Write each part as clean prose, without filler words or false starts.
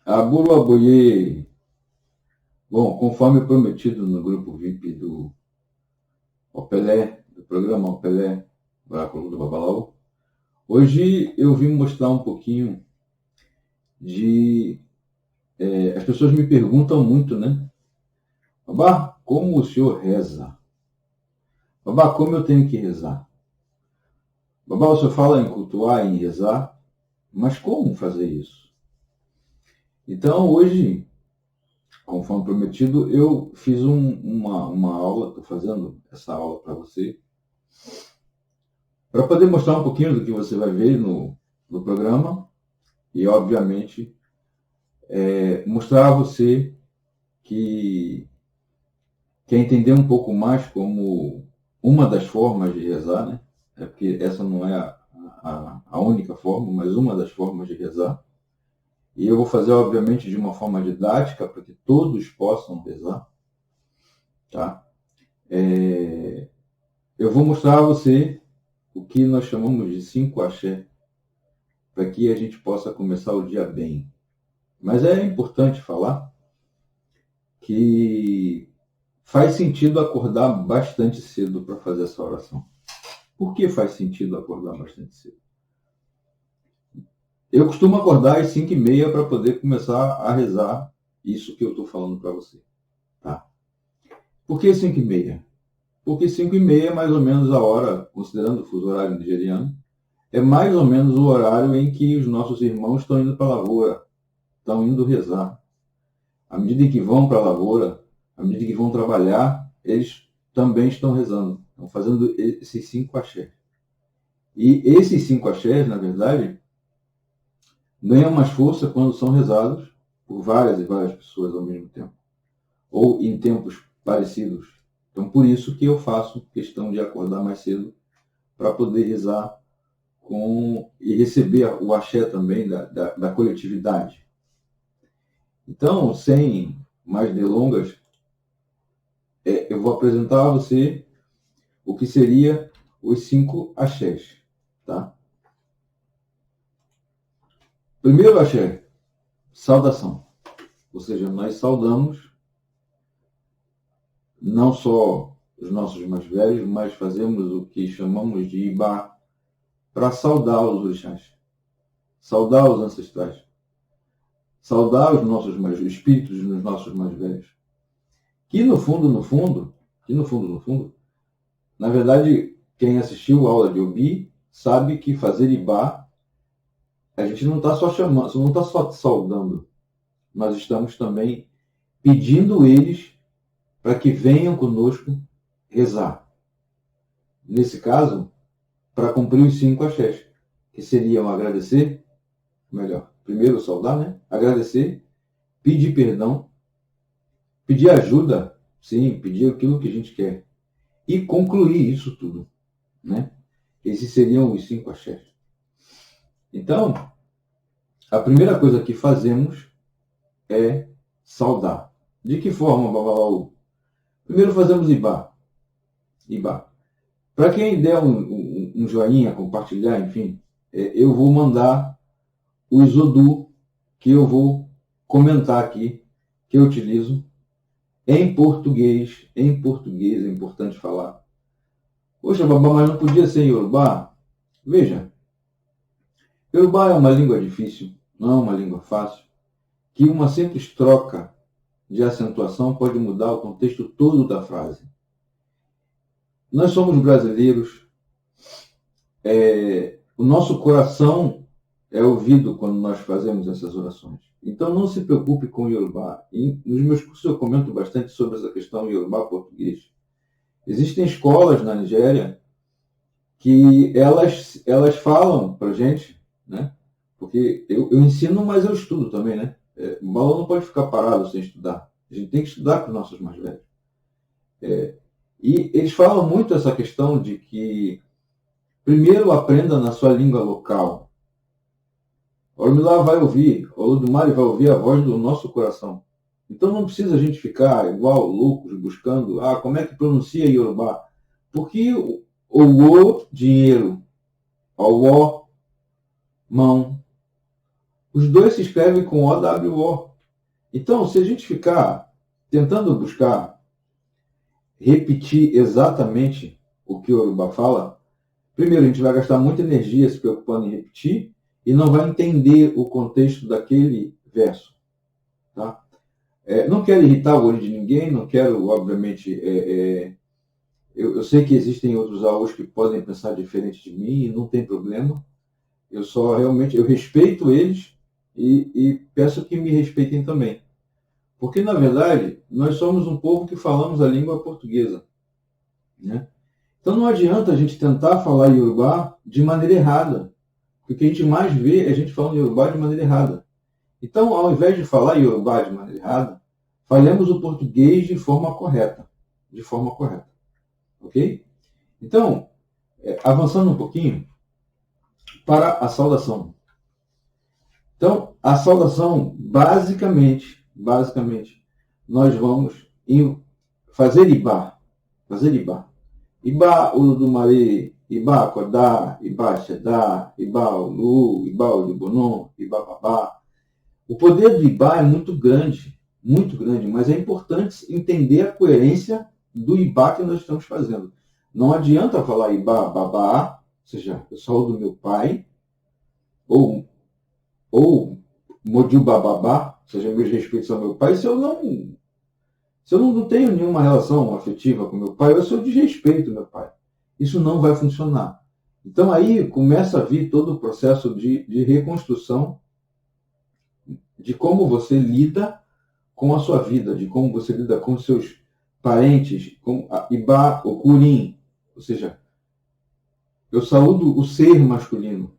Aburo Aboye. Bom, conforme prometido no grupo VIP do Opelé, do programa Opelé, Oráculo do Babalau, hoje eu vim mostrar um pouquinho de... as pessoas me perguntam muito, né? Babá, como o senhor reza? Babá, como eu tenho que rezar? Babá, o senhor fala em cultuar, em rezar, mas como fazer isso? Então, hoje, conforme prometido, eu fiz uma aula, estou fazendo essa aula para você, para poder mostrar um pouquinho do que você vai ver no programa e, obviamente, mostrar a você que quer entender um pouco mais como uma das formas de rezar, né? É porque essa não é a única forma, mas uma das formas de rezar. E eu vou fazer, obviamente, de uma forma didática, para que todos possam rezar. Tá? Eu vou mostrar a você o que nós chamamos de 5 axé, para que a gente possa começar o dia bem. Mas é importante falar que faz sentido acordar bastante cedo para fazer essa oração. Por que faz sentido acordar bastante cedo? Eu costumo acordar às 5h30 para poder começar a rezar isso que eu estou falando para você. Tá? Por que 5h30? Porque 5h30 é mais ou menos a hora, considerando o fuso horário nigeriano, é mais ou menos o horário em que os nossos irmãos estão indo para a lavoura, estão indo rezar. À medida que vão para a lavoura, à medida que vão trabalhar, eles também estão rezando, estão fazendo esses 5 axés. E esses 5 axés, na verdade, ganham mais força quando são rezados por várias e várias pessoas ao mesmo tempo, ou em tempos parecidos. Então, por isso que eu faço questão de acordar mais cedo para poder rezar e receber o axé também da coletividade. Então, sem mais delongas, eu vou apresentar a você o que seria os 5 axés. Tá? Primeiro axé, saudação. Ou seja, nós saudamos não só os nossos mais velhos, mas fazemos o que chamamos de Ibá, para saudar os orixás, saudar os ancestrais, saudar os espíritos dos nossos mais velhos. Que no fundo, na verdade, quem assistiu a aula de Obi sabe que fazer Ibá, a gente não está só chamando, não está só saudando, nós estamos também pedindo eles para que venham conosco rezar. Nesse caso, para cumprir os 5 axés, que seriam agradecer, melhor, primeiro saudar, né? Agradecer, pedir perdão, pedir ajuda, sim, pedir aquilo que a gente quer, e concluir isso tudo, né? Esses seriam os 5 axés. Então, a primeira coisa que fazemos é saudar. De que forma, Babalau? Primeiro fazemos Ibá. Ibá. Para quem der um joinha, compartilhar, enfim, eu vou mandar os Odu que eu vou comentar aqui, que eu utilizo em português. Em português é importante falar. Poxa, babá, mas não podia ser em Yorubá? Veja, Yorubá é uma língua difícil, não é uma língua fácil, que uma simples troca de acentuação pode mudar o contexto todo da frase. Nós somos brasileiros, o nosso coração é ouvido quando nós fazemos essas orações. Então não se preocupe com o Yorubá. E nos meus cursos eu comento bastante sobre essa questão Yorubá-português. Existem escolas na Nigéria que elas falam para a gente, né? Porque eu ensino, mas eu estudo também, né? O balão não pode ficar parado sem estudar. A gente tem que estudar com os nossos mais velhos. E eles falam muito essa questão de que primeiro aprenda na sua língua local. Ormilá vai ouvir, o Olodumare vai ouvir a voz do nosso coração. Então não precisa a gente ficar igual loucos buscando, como é que pronuncia Yorubá? Porque o dinheiro, o mão, Os dois se escrevem com O-W-O. Então, se a gente ficar tentando buscar repetir exatamente o que o Yorubá fala, primeiro, a gente vai gastar muita energia se preocupando em repetir e não vai entender o contexto daquele verso. Tá? Não quero irritar o olho de ninguém, não quero, obviamente... Eu sei que existem outros alunos que podem pensar diferente de mim e não tem problema. Eu só realmente eu respeito eles e peço que me respeitem também. Porque, na verdade, nós somos um povo que falamos a língua portuguesa. Né? Então não adianta a gente tentar falar Yorubá de maneira errada. Porque o que a gente mais vê é a gente falando Yorubá de maneira errada. Então, ao invés de falar Yorubá de maneira errada, falemos o português de forma correta. De forma correta. Ok? Então, avançando um pouquinho para a saudação. Então, a saudação, basicamente, nós vamos fazer Ibá. Fazer Ibá. Ibá Uludumaré, Ibá Akodá, Ibá Xedá, Ibá Ulu, Ibá Ulubonon, Ibá Babá. O poder do Ibá é muito grande, mas é importante entender a coerência do Ibá que nós estamos fazendo. Não adianta falar Ibá Babá, ou seja, eu saúdo meu pai, ou Modiu Bababá, ou seja, meus respeitos ao meu pai, se eu não tenho nenhuma relação afetiva com meu pai, ou se eu desrespeito meu pai. Isso não vai funcionar. Então aí começa a vir todo o processo de reconstrução de como você lida com a sua vida, de como você lida com os seus parentes, com a Ibá, o Kurim, ou seja, eu saúdo o ser masculino.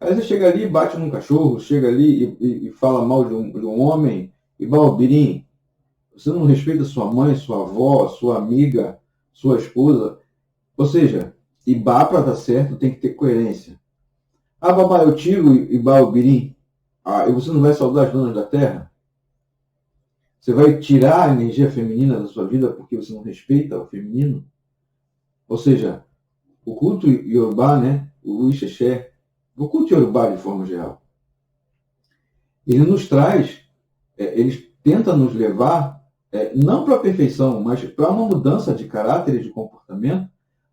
Aí você chega ali e bate num cachorro, chega ali e fala mal de um homem, Ibá o Birim, você não respeita sua mãe, sua avó, sua amiga, sua esposa. Ou seja, Ibá para dar certo tem que ter coerência. Ah, babá, eu tiro Ibá o Birim. Ah, e você não vai saudar as donas da terra? Você vai tirar a energia feminina da sua vida porque você não respeita o feminino? Ou seja, o culto Yorubá, né, o Ixexé, o culto Yorubá de forma geral, ele nos traz, ele tenta nos levar, não para a perfeição, mas para uma mudança de caráter e de comportamento,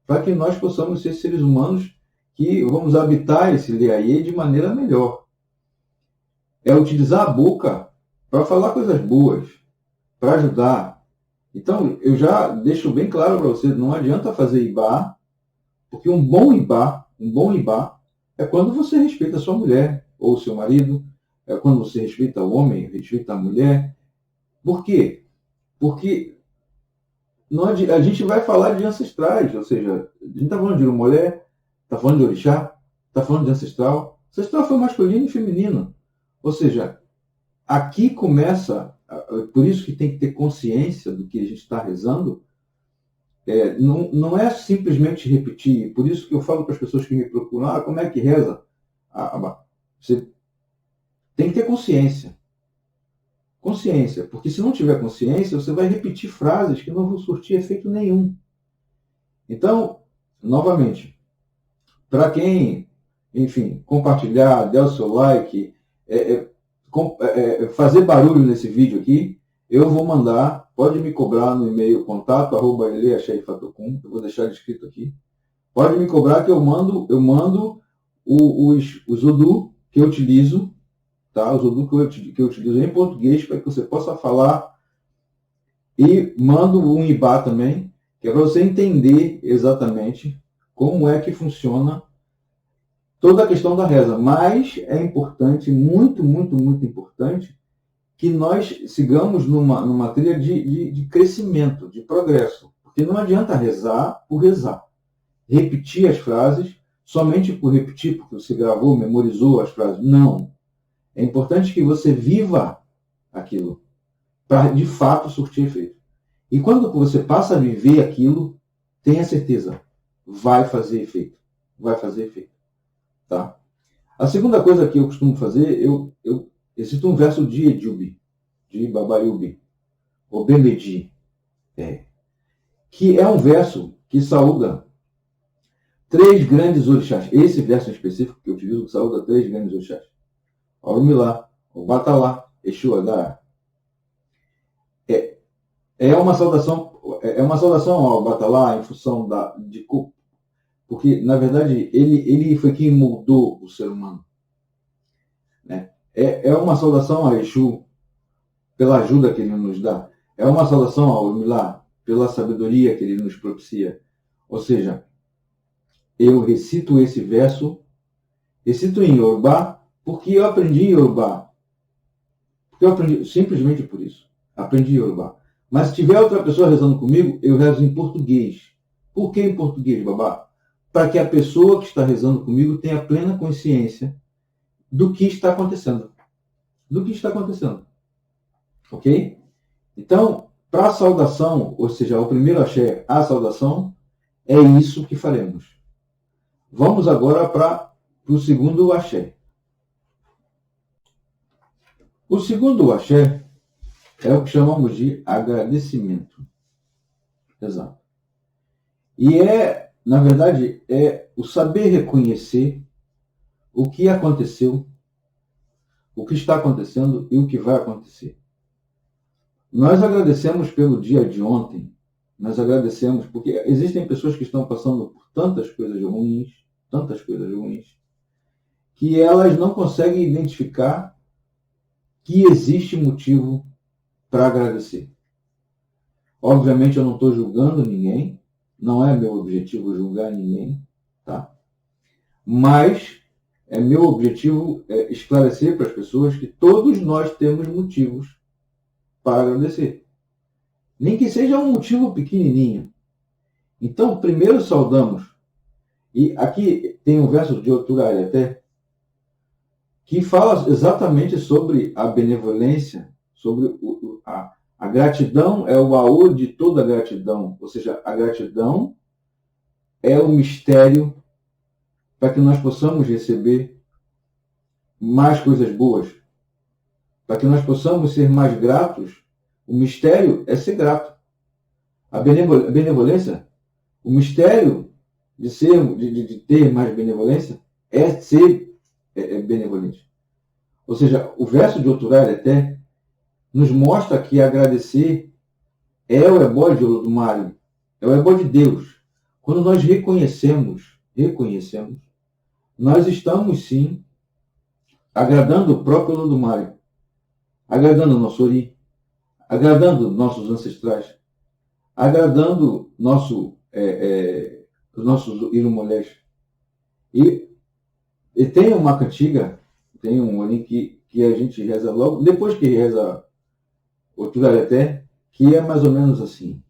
para que nós possamos ser seres humanos que vamos habitar esse Leaie de maneira melhor. É utilizar a boca para falar coisas boas, para ajudar. Então, eu já deixo bem claro para você, não adianta fazer Ibá, porque um bom Ibá é quando você respeita a sua mulher ou o seu marido, é quando você respeita o homem, respeita a mulher. Por quê? Porque a gente vai falar de ancestrais, ou seja, a gente está falando de uma mulher, está falando de orixá, está falando de ancestral. Ancestral foi masculino e feminino. Ou seja, aqui começa, por isso que tem que ter consciência do que a gente está rezando, não é simplesmente repetir. Por isso que eu falo para as pessoas que me procuram, como é que reza? Você tem que ter consciência. Consciência, porque se não tiver consciência, você vai repetir frases que não vão surtir efeito nenhum. Então, novamente, para quem, enfim, compartilhar, der o seu like, fazer barulho nesse vídeo aqui, eu vou mandar, pode me cobrar no e-mail contato@eleaxerifatokum, eu vou deixar escrito aqui. Pode me cobrar que eu mando os Odu que eu utilizo, tá? Os Odu que eu utilizo em português para que você possa falar, e mando um Ibá também, que é para você entender exatamente como é que funciona toda a questão da reza. Mas é importante, muito, muito, muito importante, que nós sigamos numa trilha de crescimento, de progresso. Porque não adianta rezar por rezar. Repetir as frases somente por repetir, porque você gravou, memorizou as frases. Não. É importante que você viva aquilo para, de fato, surtir efeito. E quando você passa a viver aquilo, tenha certeza, vai fazer efeito. Vai fazer efeito. Tá? A segunda coisa que eu costumo fazer, existe um verso de Ejubi, de Babayubi, ou Bemedi, que é um verso que saúda 3 grandes orixás. Esse verso em específico que eu utilizo, que saúda 3 grandes orixás. Orumilá, Obatalá, Exu Adará. É uma saudação ao Batalá em função de culpa, porque, na verdade, ele foi quem moldou o ser humano. Né? É uma saudação a Exu pela ajuda que ele nos dá. É uma saudação ao Orumilá pela sabedoria que ele nos propicia. Ou seja, eu recito esse verso, recito em Yorubá, porque eu aprendi Yorubá. Porque eu aprendi simplesmente por isso. Aprendi Yorubá. Mas se tiver outra pessoa rezando comigo, eu rezo em português. Por que em português, babá? Para que a pessoa que está rezando comigo tenha plena consciência do que está acontecendo. Do que está acontecendo. Ok? Então, para a saudação, ou seja, o primeiro axé, a saudação, é isso que faremos. Vamos agora para o segundo axé. O segundo axé é o que chamamos de agradecimento. Exato. E na verdade, é o saber reconhecer o que aconteceu, o que está acontecendo e o que vai acontecer. Nós agradecemos pelo dia de ontem, nós agradecemos porque existem pessoas que estão passando por tantas coisas ruins, que elas não conseguem identificar que existe motivo para agradecer. Obviamente eu não estou julgando ninguém, não é meu objetivo julgar ninguém, tá? Mas é meu objetivo esclarecer para as pessoas que todos nós temos motivos para agradecer. Nem que seja um motivo pequenininho. Então, primeiro saudamos. E aqui tem um verso de Oturari até, que fala exatamente sobre a benevolência, sobre a gratidão é o baú de toda gratidão. Ou seja, a gratidão é o mistério para que nós possamos receber mais coisas boas. Para que nós possamos ser mais gratos, o mistério é ser grato. A benevolência, o mistério de ter mais benevolência é ser benevolente. Ou seja, o verso de Oturari até nos mostra que agradecer é o ebó de Olodumare, é o ebó de Deus. Quando nós reconhecemos, nós estamos sim agradando o próprio Olodumare, agradando o nosso Ori, agradando nossos ancestrais, agradando os nossos Irumolés. E tem uma cantiga, tem um Ori que a gente reza logo, depois que reza o Turareté, que é mais ou menos assim.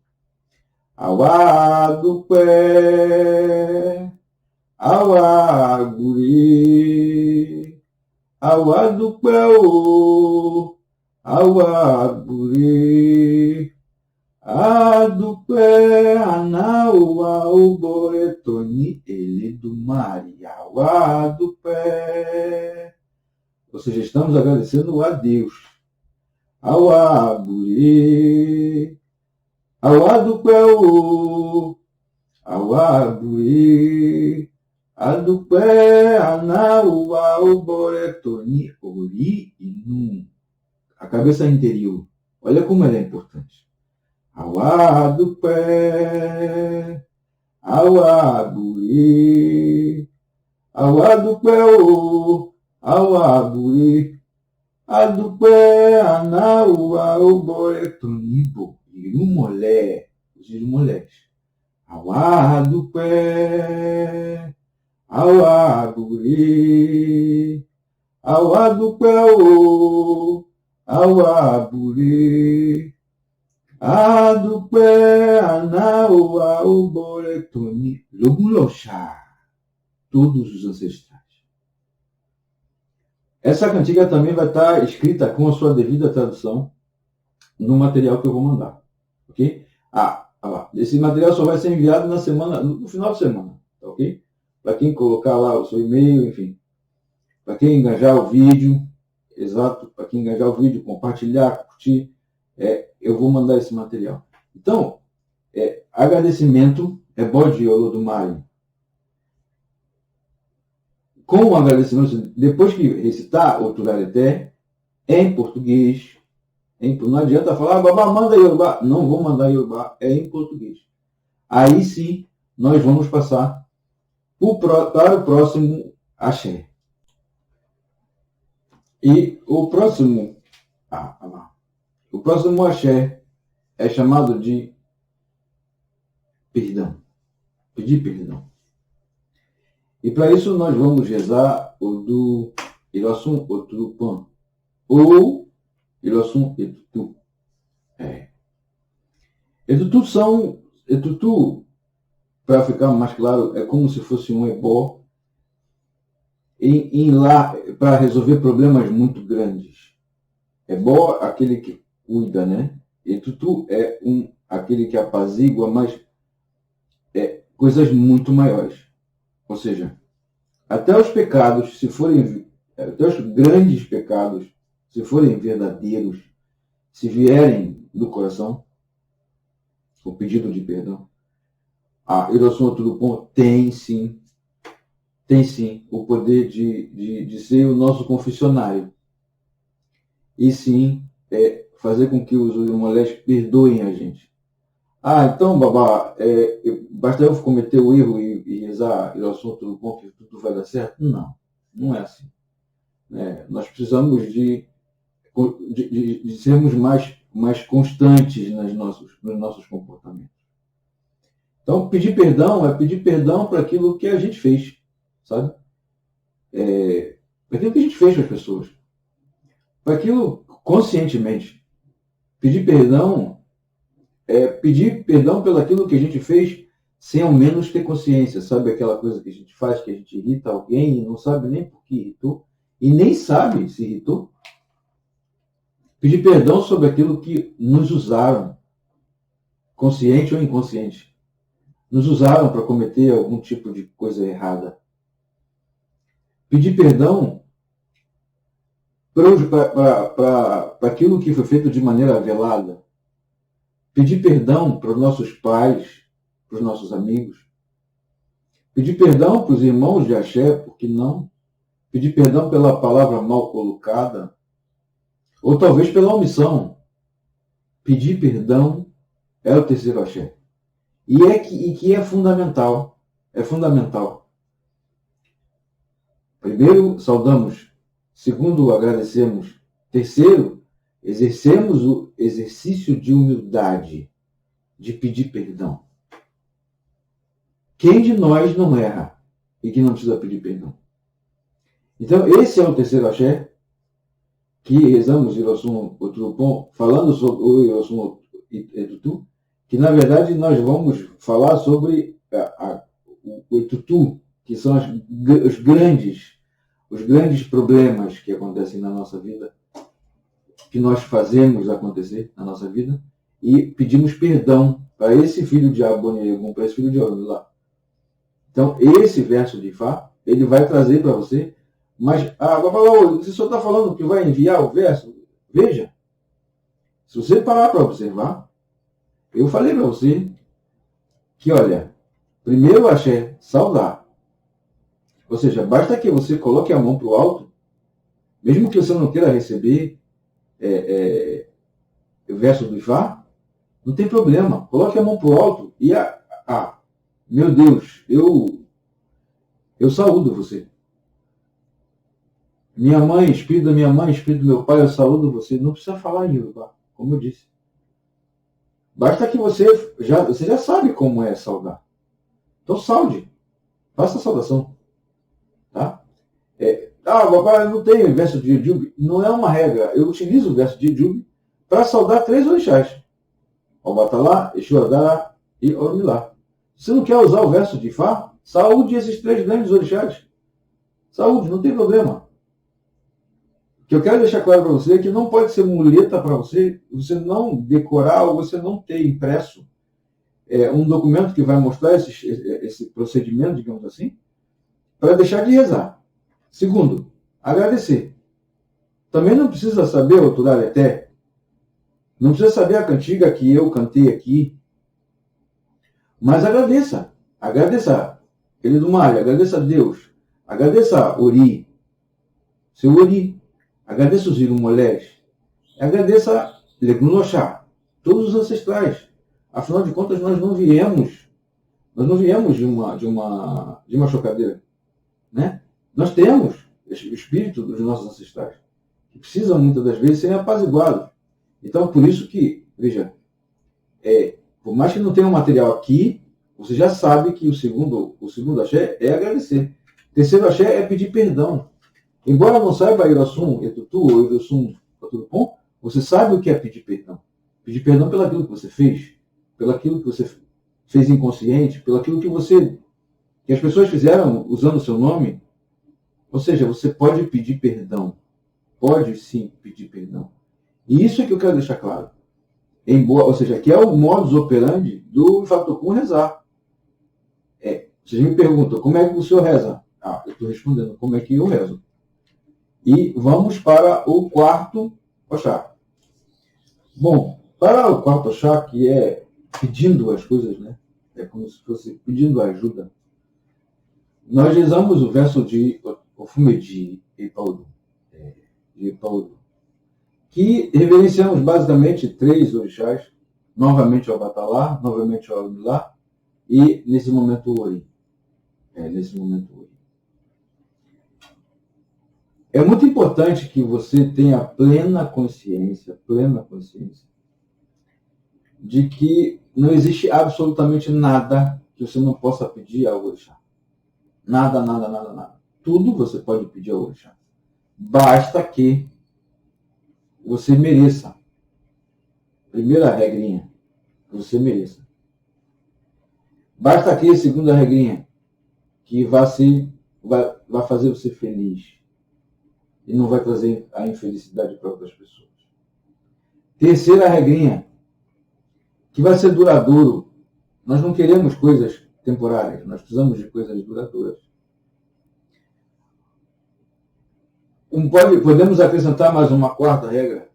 Awa do pé, awa guri, awa do pé o, awa guri, adupé anaua o boretoni ele do mari, awa do pé. Ou seja, estamos agradecendo a Deus. Awa guri, awa do pé o, awa guri, adupé anaua o boretoni ori inu. A cabeça interior. Olha como ela é importante. Awa do pé, awa guri, awa do pé o, awa guri, adupé anaua o boretonibo, irumolé, os irumolés. Awa do pé, awa guri, awa do pé o, awa guri, adupé anaua o boretoni, loguloxá, todos os ancestrais. Essa cantiga também vai estar escrita com a sua devida tradução no material que eu vou mandar, ok? Esse material só vai ser enviado no final de semana, tá ok? Para quem colocar lá o seu e-mail, enfim. Para quem engajar o vídeo, exato, para quem engajar o vídeo, compartilhar, curtir, eu vou mandar esse material. Então, agradecimento é ebó de Olodumare. com o agradecimento, depois que recitar o Turareté, em português, não adianta falar, babá, manda Yorubá. Não vou mandar Yorubá, é em português. Aí sim, nós vamos passar para o próximo axé. E o próximo axé é chamado de perdão. Pedir perdão. E para isso nós vamos rezar o do Irossum Oturupan, ou Irossum Etutu. Etutu, para ficar mais claro, é como se fosse um ebó lá para resolver problemas muito grandes. Ebó, aquele que cuida, né? Etutu é aquele que apazigua, mas coisas muito maiores. Ou seja, até os pecados, até os grandes pecados, se forem verdadeiros, se vierem do coração, o pedido de perdão, a Irossum Oturupan tem sim o poder de ser o nosso confessionário. E sim, fazer com que os Orixás perdoem a gente. Então, babá, basta eu cometer o erro e rezar Irossum Oturupan que tudo vai dar certo? Não é assim. Nós precisamos de sermos mais constantes nos nossos comportamentos. Então, pedir perdão é pedir perdão para aquilo que a gente fez, sabe? Para aquilo que a gente fez com as pessoas. Para aquilo conscientemente. Pedir perdão é pedir perdão pelo aquilo que a gente fez sem ao menos ter consciência. Sabe aquela coisa que a gente faz, que a gente irrita alguém e não sabe nem por que irritou, e nem sabe se irritou? Pedir perdão sobre aquilo que nos usaram, consciente ou inconsciente. Nos usaram para cometer algum tipo de coisa errada. Pedir perdão para aquilo que foi feito de maneira velada. Pedir perdão para os nossos pais, para os nossos amigos. Pedir perdão para os irmãos de axé, por que não? Pedir perdão pela palavra mal colocada, ou talvez pela omissão. Pedir perdão é o terceiro axé. E que é fundamental. É fundamental. Primeiro, saudamos. Segundo, agradecemos. Terceiro, exercemos o exercício de humildade, de pedir perdão. Quem de nós não erra e que não precisa pedir perdão? Então, esse é o terceiro axé, que rezamos Irossum Oturupan, falando sobre o Irossum Etutu, que na verdade nós vamos falar sobre o Etutu, que são os grandes problemas que acontecem na nossa vida, que nós fazemos acontecer na nossa vida, e pedimos perdão para esse filho de Abonegum, para esse filho de Orumilá. Então, esse verso de Ifá, ele vai trazer para você, mas, você só está falando que vai enviar o verso? Veja, se você parar para observar, eu falei para você que, olha, primeiro axé, saudar. Ou seja, basta que você coloque a mão para o alto, mesmo que você não queira receber o verso do Ifá, não tem problema. Coloque a mão para o alto e, meu Deus, eu saúdo você. Minha mãe, espírito da minha mãe, espírito do meu pai, eu saúdo você. Não precisa falar em Yorubá, como eu disse. Basta que você já sabe como é saudar. Então saude. Faça a saudação. Tá? Papai, eu não tenho verso de Ejube. Não é uma regra. Eu utilizo o verso de Ejube para saudar 3 orixás. Obatalá, Exu-Adará e Orumilá. Se não quer usar o verso de Ifá, saúde esses 3 grandes orixás. Saúde, não tem problema. O que eu quero deixar claro para você é que não pode ser muleta para você não decorar ou você não ter impresso um documento que vai mostrar esse procedimento, digamos assim, para deixar de rezar. Segundo, agradecer. Também não precisa saber o Turareté, não precisa saber a cantiga que eu cantei aqui, mas agradeça. Agradeça ele do mar, agradeça a Deus. Agradeça a Ori, seu Ori. Agradeça os Irumolés. Agradeça Legunoxá, todos os ancestrais. Afinal de contas, nós não viemos de uma chocadeira, né? Nós temos o espírito dos nossos ancestrais, que precisam muitas das vezes serem apaziguados. Então, por isso que, veja, por mais que não tenha um material aqui, você já sabe que o segundo axé é agradecer. O terceiro axé é pedir perdão. Embora não saiba Irassum, Etutu ou Irassum, Oturupom, você sabe o que é pedir perdão. Pedir perdão pelo aquilo que você fez, pelo aquilo que você fez inconsciente, pelo aquilo que as pessoas fizeram usando o seu nome. Ou seja, você pode pedir perdão. Pode sim pedir perdão. E isso é que eu quero deixar claro. Ou seja, que é o modus operandi do Fatokun rezar. Vocês me perguntam, como é que o senhor reza? Eu estou respondendo, como é que eu rezo? E vamos para o quarto Oxá. Bom, para o quarto Oxá, que é pedindo as coisas, né? É como se fosse pedindo ajuda. Nós rezamos o verso de Ofumedi e Paulo, que reverenciamos basicamente 3 orixás, novamente ao Batalá, novamente ao Milá, e nesse momento o Ori. É muito importante que você tenha plena consciência de que não existe absolutamente nada que você não possa pedir ao orixá. Nada. Tudo você pode pedir ao orixá. Basta que você mereça. Primeira regrinha, que você mereça. Basta que, segunda regrinha, que vai fazer você feliz e não vai trazer a infelicidade para outras pessoas. Terceira regrinha, que vai ser duradouro. Nós não queremos coisas temporárias, nós precisamos de coisas duradouras. Podemos acrescentar mais uma quarta regra,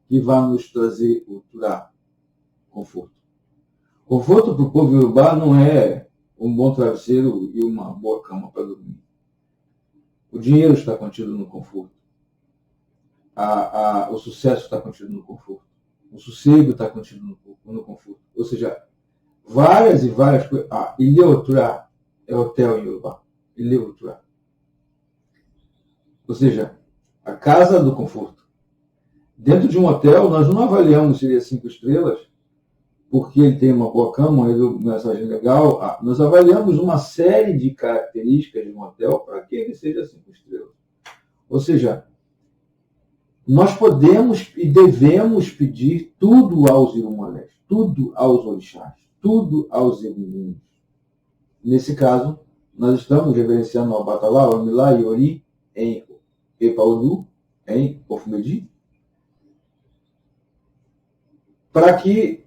que vai nos trazer o Turá, conforto. Conforto para o povo iorubá não é um bom travesseiro e uma boa cama para dormir. O dinheiro está contido no conforto. O sucesso está contido no conforto. O sossego está contido no conforto. Ou seja, várias coisas. Ileuturá é hotel em Iorubá. Ileuturá. Ou seja, a casa do conforto. Dentro de um hotel, nós não avaliamos se ele é 5 estrelas, porque ele tem uma boa cama, uma mensagem legal. Nós avaliamos uma série de características de um hotel para que ele seja 5 estrelas. Ou seja, nós podemos e devemos pedir tudo aos Irumolés, tudo aos orixás, tudo aos Egunguns. Nesse caso, nós estamos reverenciando o Batalá, o Milá e Ori em Epaulu, em Ofumedi, para que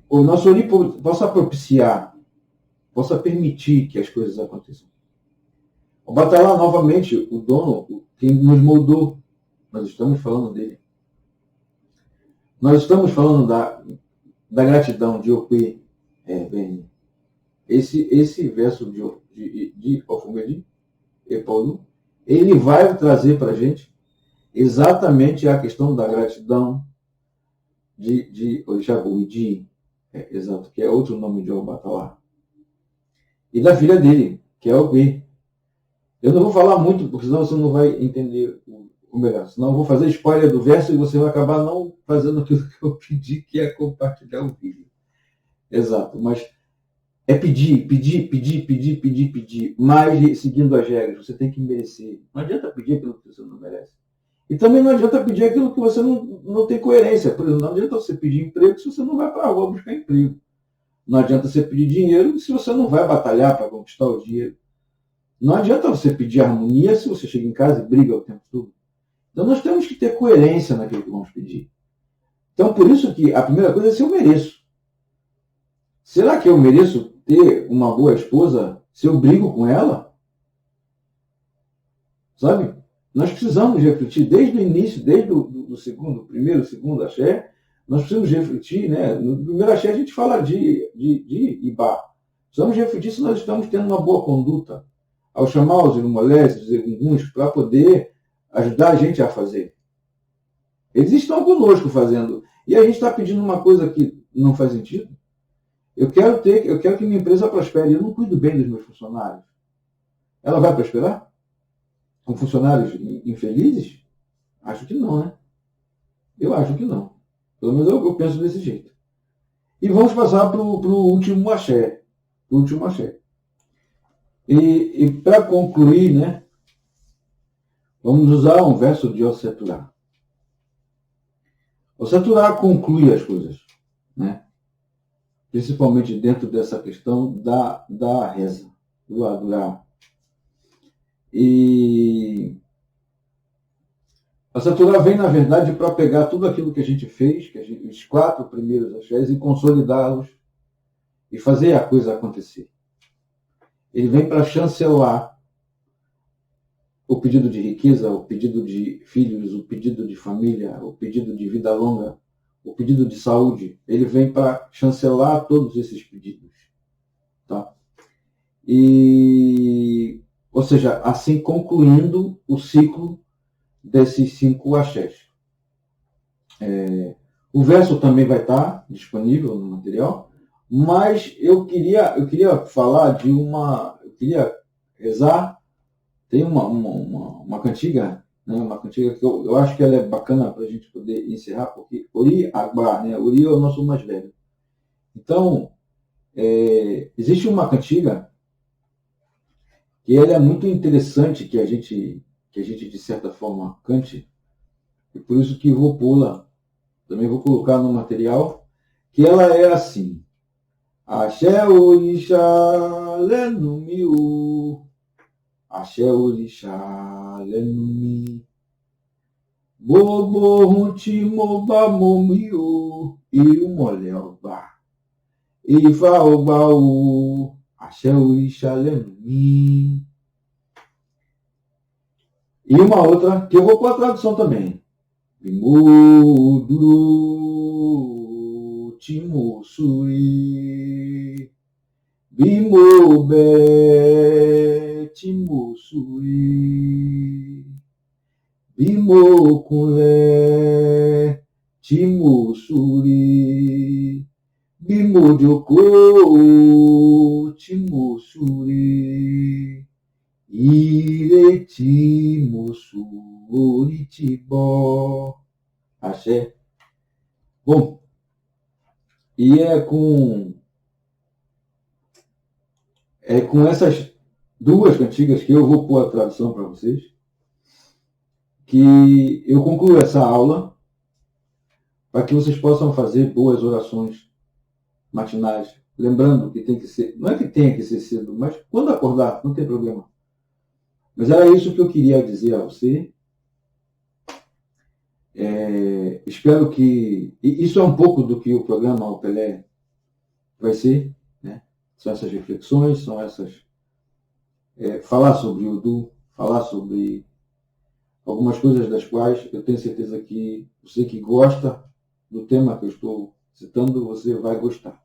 o nosso Ori possa propiciar, possa permitir que as coisas aconteçam. O Batalá, novamente, o dono, quem nos moldou, nós estamos falando dele. Nós estamos falando da gratidão de Opê, Beni. Esse verso de Ofumedi, Epaulu, ele vai trazer para a gente exatamente a questão da gratidão de Orixá-Buidi, exato, que é outro nome de Obatalá, e da filha dele, que é Opê. Eu não vou falar muito, porque senão você não vai entender o melhor. Senão eu vou fazer spoiler do verso e você vai acabar não fazendo aquilo que eu pedi, que é compartilhar o vídeo. Exato, mas é pedir, mas seguindo as regras. Você tem que merecer. Não adianta pedir aquilo que você não merece. E também não adianta pedir aquilo que você não tem coerência. Por exemplo, não adianta você pedir emprego se você não vai para a rua buscar emprego. Não adianta você pedir dinheiro se você não vai batalhar para conquistar o dinheiro. Não adianta você pedir harmonia se você chega em casa e briga o tempo todo. Então nós temos que ter coerência naquilo que vamos pedir. Então por isso que a primeira coisa é se eu mereço. Será que eu mereço ter uma boa esposa se eu brigo com ela? Sabe? Nós precisamos refletir desde o início, desde o primeiro, segundo axé, nós precisamos refletir, né? No primeiro axé a gente fala de Ibá. Precisamos refletir se nós estamos tendo uma boa conduta. ao chamar os Irumoleses, os Egunguns, para poder ajudar a gente a fazer. Eles estão conosco fazendo. E a gente está pedindo uma coisa que não faz sentido. Eu quero que minha empresa prospere. Eu não cuido bem dos meus funcionários. Ela vai prosperar? Com funcionários infelizes? Acho que não, né? Eu acho que não. Pelo menos eu penso desse jeito. E vamos passar para o último axé. E para concluir, né? Vamos usar um verso de Osseturá. Osseturá conclui as coisas, né? Principalmente dentro dessa questão da reza, do adorar. E a Osseturá vem, na verdade, para pegar tudo aquilo que a gente fez, os 4 primeiros axés, e consolidá-los e fazer a coisa acontecer. Ele vem para chancelar o pedido de riqueza, o pedido de filhos, o pedido de família, o pedido de vida longa, o pedido de saúde. Ele vem para chancelar todos esses pedidos. Tá? Ou seja, assim concluindo o ciclo desses 5 axés. O verso também vai estar disponível no material, mas eu queria falar de eu queria rezar. Tem uma cantiga, né, uma cantiga que eu acho que ela é bacana para a gente poder encerrar, porque Ori Agba, né, Ori é o nosso mais velho. Então, existe uma cantiga que ela é muito interessante que a gente, de certa forma, cante, e por isso que vou pô-la, também vou colocar no material, que ela é assim: Axé Orixá Lenumi, Axé Orixá Lenumi, Bobo Runti Moba Momio, Irumolé Oba, Ifa Oba O, Axé Orixá Lenumi. E uma outra, que eu vou com a tradução também. Bimoduro Timosuri, Bimobe Timosuri, Bimokunle Timosuri, Bimodioko Timosuri, Ireti Moçu Oritibó. Axé. Bom, e é com essas 2 cantigas que eu vou pôr a tradução para vocês, que eu concluo essa aula, para que vocês possam fazer boas orações matinais. Lembrando que tem que ser, não é que tenha que ser cedo, mas quando acordar, não tem problema. Mas era isso que eu queria dizer a você. Espero que... Isso é um pouco do que o programa O Pelé vai ser, né? São essas reflexões, são essas... falar sobre o Udu, falar sobre algumas coisas das quais eu tenho certeza que você que gosta do tema que eu estou citando, você vai gostar.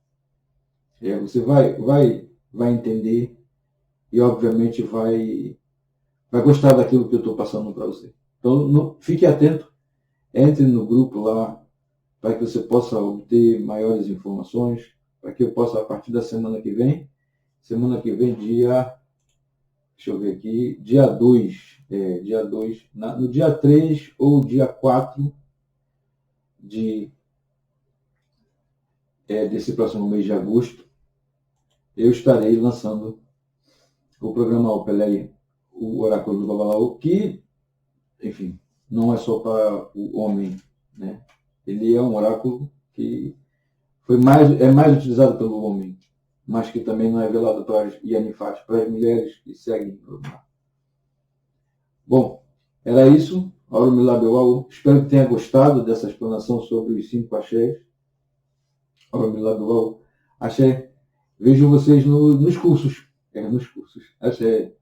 Você vai entender e, obviamente, vai gostar daquilo que eu estou passando para você. Então, fique atento, entre no grupo lá, para que você possa obter maiores informações, para que eu possa, a partir da semana que vem, dia... Deixa eu ver aqui, dia 2, no dia 3 ou dia 4 desse próximo mês de agosto, eu estarei lançando o programa O Pelé, o Oráculo do Babalaô, que, enfim, não é só para o homem, né? Ele é um oráculo que é mais utilizado pelo homem, mas que também não é velado para as Yanifás, para as mulheres que seguem. Bom, era isso. Aurumilabeuau. Espero que tenha gostado dessa explanação sobre os 5 axés. Aurumilabeuau. Axé. Vejo vocês nos cursos. Nos cursos. Axé.